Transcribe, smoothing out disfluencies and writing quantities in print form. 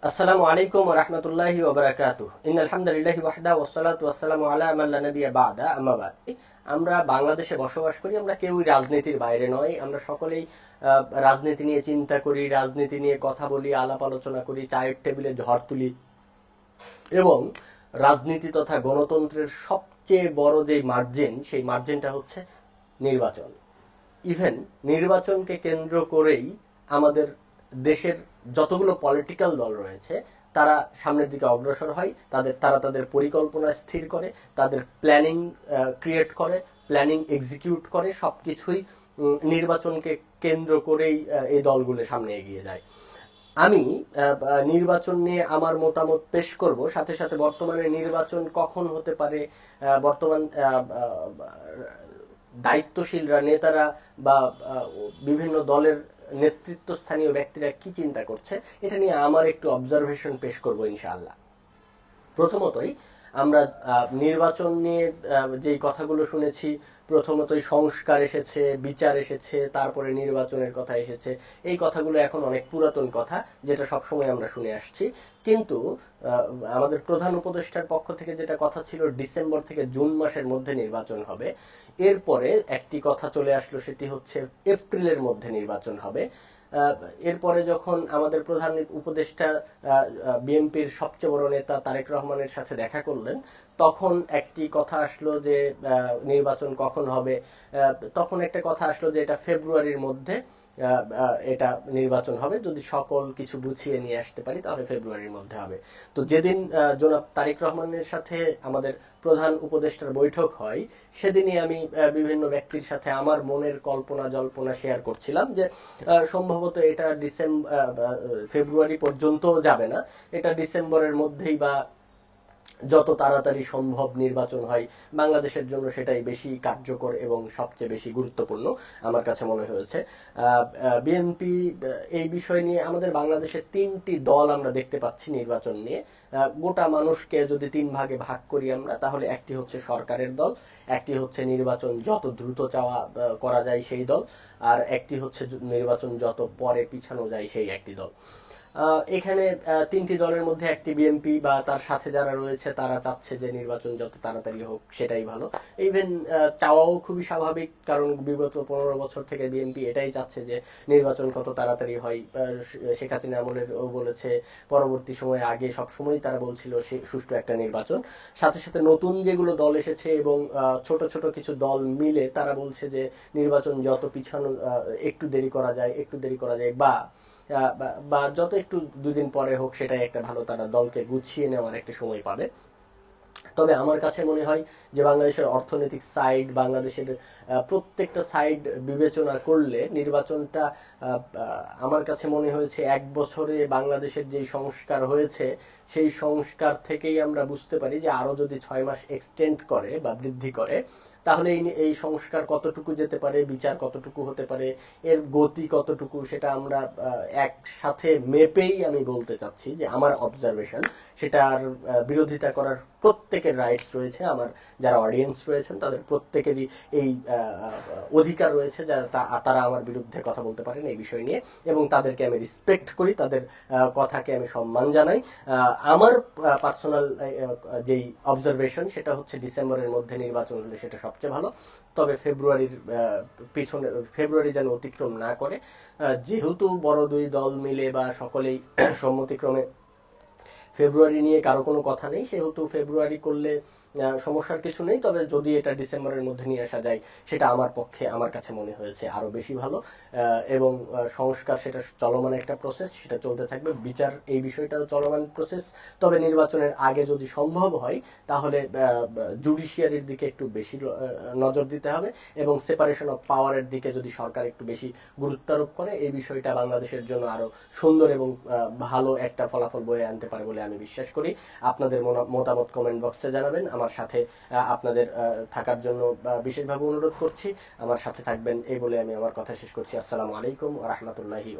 আসসালামু আলাইকুম ওয়া রাহমাতুল্লাহি ওয়া বারাকাতুহু। ইন্নাল হামদুলিল্লাহি ওয়াহদা ওয়াসসালাতু ওয়াসসালামু আলা মান লা নাবিয়্যা বা'দা, আম্মা বা'দ। আমরা বাংলাদেশে বসবাস করি, আমরা কেউই রাজনীতির বাইরে নয়। আমরা সকলেই রাজনীতি নিয়ে চিন্তা করি, রাজনীতি নিয়ে কথা বলি, আলাপ আলোচনা করি, চায়ের টেবিলে ঝড় তুলি এবং রাজনীতি তথা গণতন্ত্রের সবচেয়ে বড় যে মার্জিন, সেই মার্জিনটা হচ্ছে নির্বাচন। ইভেন নির্বাচনকে কেন্দ্র করেই আমাদের দেশের যতগুলো পলিটিক্যাল দল রয়েছে তারা সামনের দিকে অগ্রসর হয়, তারা তাদের পরিকল্পনা স্থির করে, তাদের প্ল্যানিং ক্রিয়েট করে, প্ল্যানিং এক্সিকিউট করে, সবকিছুই নির্বাচনকে কেন্দ্র করেই এই দলগুলো সামনে এগিয়ে যায়। আমি নির্বাচন নিয়ে আমার মতামত পেশ করব, সাথে সাথে বর্তমানে নির্বাচন কখন হতে পারে, বর্তমান দায়িত্বশীলরা, নেতারা বা বিভিন্ন দলের নেতৃত্বস্থানীয় ব্যক্তিরা কি চিন্তা করছে, এটা নিয়ে আমার একটু অবজারভেশন পেশ করব ইনশাআল্লাহ। প্রথমতই আমরা নির্বাচন নিয়ে যেই কথাগুলো শুনেছি, প্রথমতই সংস্কার এসেছে, বিচার এসেছে, তারপরে নির্বাচনের কথা এসেছে। এই কথাগুলো এখন অনেক পুরাতন কথা, যেটা সবসময় আমরা শুনে আসছি। কিন্তু আমাদের প্রধান উপদেষ্টার পক্ষ থেকে যেটা কথা ছিল, ডিসেম্বর থেকে জুন মাসের মধ্যে নির্বাচন হবে। এরপরে একটি কথা চলে আসলো, সেটি হচ্ছে এপ্রিলের মধ্যে নির্বাচন হবে। এরপরে যখন আমাদের প্রধান উপদেষ্টা বিএনপির সবচেয়ে বড় নেতা তারেক রহমানের সাথে দেখা করলেন, তখন একটি কথা আসলো যে নির্বাচন কখন হবে। তখন একটা কথা আসলো যে এটা ফেব্রুয়ারির মধ্যে এটা নির্বাচন হবে, যদি সকল কিছু গুছিয়ে নিয়ে আসতে পারি তাহলে ফেব্রুয়ারির মধ্যে হবে। তো যেদিন জনাব তারেক রহমানের সাথে আমাদের প্রধান উপদেষ্টার বৈঠক হয়, সেদিনই আমি বিভিন্ন ব্যক্তির সাথে আমার মনের কল্পনা জল্পনা শেয়ার করছিলাম যে সম্ভবত এটা ফেব্রুয়ারি পর্যন্ত যাবে না, এটা ডিসেম্বরের মধ্যেই বা যত তাড়াতাড়ি সম্ভব নির্বাচন হয় বাংলাদেশের জন্য সেটাই বেশি কার্যকর এবং সবচেয়ে বেশি গুরুত্বপূর্ণ আমার কাছে মনে হয়েছে। বিএনপি এই বিষয় নিয়ে, আমাদের বাংলাদেশের তিনটি দল আমরা দেখতে পাচ্ছি নির্বাচন নিয়ে। গোটা মানুষকে যদি তিন ভাগে ভাগ করি আমরা, তাহলে একটি হচ্ছে সরকারের দল, একটি হচ্ছে নির্বাচন যত দ্রুত চাওয়া করা যায় সেই দল, আর একটি হচ্ছে নির্বাচন যত পরে পিছানো যায় সেই একটি দল। এখানে তিনটি দলের মধ্যে একটি বিএনপি বা তার সাথে যারা রয়েছে তারা চাচ্ছে যে নির্বাচন যত তাড়াতাড়ি হোক সেটাই ভালো। ইভেন চাওয়াও খুবই স্বাভাবিক, কারণ বিগত 15 বছর থেকে বিএনপি এটাই চাচ্ছে যে নির্বাচন কত তাড়াতাড়ি হয়। শেখ হাসিনা আমলেরও বলেছে, পরবর্তী সময়ে আগে সব সময় তারা বলছিল সুষ্ঠু একটা নির্বাচন। সাথে সাথে নতুন যেগুলো দল এসেছে এবং ছোট ছোট কিছু দল মিলে তারা বলছে যে নির্বাচন যত পিছানো, একটু দেরি করা যায়, একটু দেরি করা যায়, বা যত একটু দুদিন পরে হোক সেটাই একটা ভালো, তারা দলকে গুছিয়ে নেওয়ার একটা সময় পাবে। তবে আমার কাছে মনে হয় যে বাংলাদেশের অর্থনৈতিক সাইড, বাংলাদেশের প্রত্যেকটা সাইড বিবেচনা করলে নির্বাচনটা, আমার কাছে মনে হয়েছে 1 বছরে বাংলাদেশের যেই সংস্কার হয়েছে সেই সংস্কার থেকেই আমরা বুঝতে পারি যে আরো যদি 6 মাস এক্সটেন্ড করে বা বৃদ্ধি করে, তাহলে এই সংস্কার কতটুকু যেতে পারে, বিচার কতটুকু হতে পারে, এর গতি কতটুকু, সেটা আমরা একসাথে মেপেই আমি বলতে চাচ্ছি যে আমার অবজারভেশন, সেটার বিরোধিতা করার প্রত্যেকের রাইটস রয়েছে। আমার যারা অডিয়েন্স রয়েছেন তাদের প্রত্যেকেরই এই অধিকার রয়েছে, তারা আমার বিরুদ্ধে কথা বলতে পারেন এই বিষয় নিয়ে, এবং তাদেরকে আমি রেসপেক্ট করি, তাদের কথাকে আমি সম্মান জানাই। আমার পার্সোনাল যেই অবজারভেশন, সেটা হচ্ছে ডিসেম্বরের মধ্যে নির্বাচন হলে সেটা সবচেয়ে ভালো। তবে ফেব্রুয়ারির পিছনে, ফেব্রুয়ারি যেন অতিক্রম না করে। যেহেতু বড় দুই দল মিলে বা সকলেই সম্মতিক্রমে ফেব্রুয়ারি নিয়ে কারো কোনো কথা নেই, সেহেতু ফেব্রুয়ারি করলে সমস্যার কিছু নেই। তবে যদি এটা ডিসেম্বরের মধ্যে নিয়ে আসা যায়, সেটা আমার পক্ষে, আমার কাছে মনে হয়েছে আরো বেশি ভালো। এবং সংস্কার সেটা চলমান একটা প্রসেস, সেটা চলতে থাকবে। বিচার এই বিষয়টাও চলমান প্রসেস। তবে নির্বাচনের আগে যদি সম্ভব হয় তাহলে জুডিশিয়ারির দিকে একটু বেশি নজর দিতে হবে, এবং সেপারেশন অফ পাওয়ারের দিকে যদি সরকার একটু বেশি গুরুত্ব আরোপ করে, এই বিষয়টা বাংলাদেশের জন্য আরো সুন্দর এবং ভালো একটা ফলাফল বয়ে আনতে পারে বলে আমি বিশ্বাস করি। আপনাদের মতামত কমেন্ট বক্সে জানাবেন। আমার সাথে আপনাদের থাকার জন্য বিশেষভাবে অনুরোধ করছি। আমার সাথে থাকবেন এই বলে আমি আমার কথা শেষ করছি। আসসালামু আলাইকুম ওয়া রাহমাতুল্লাহি।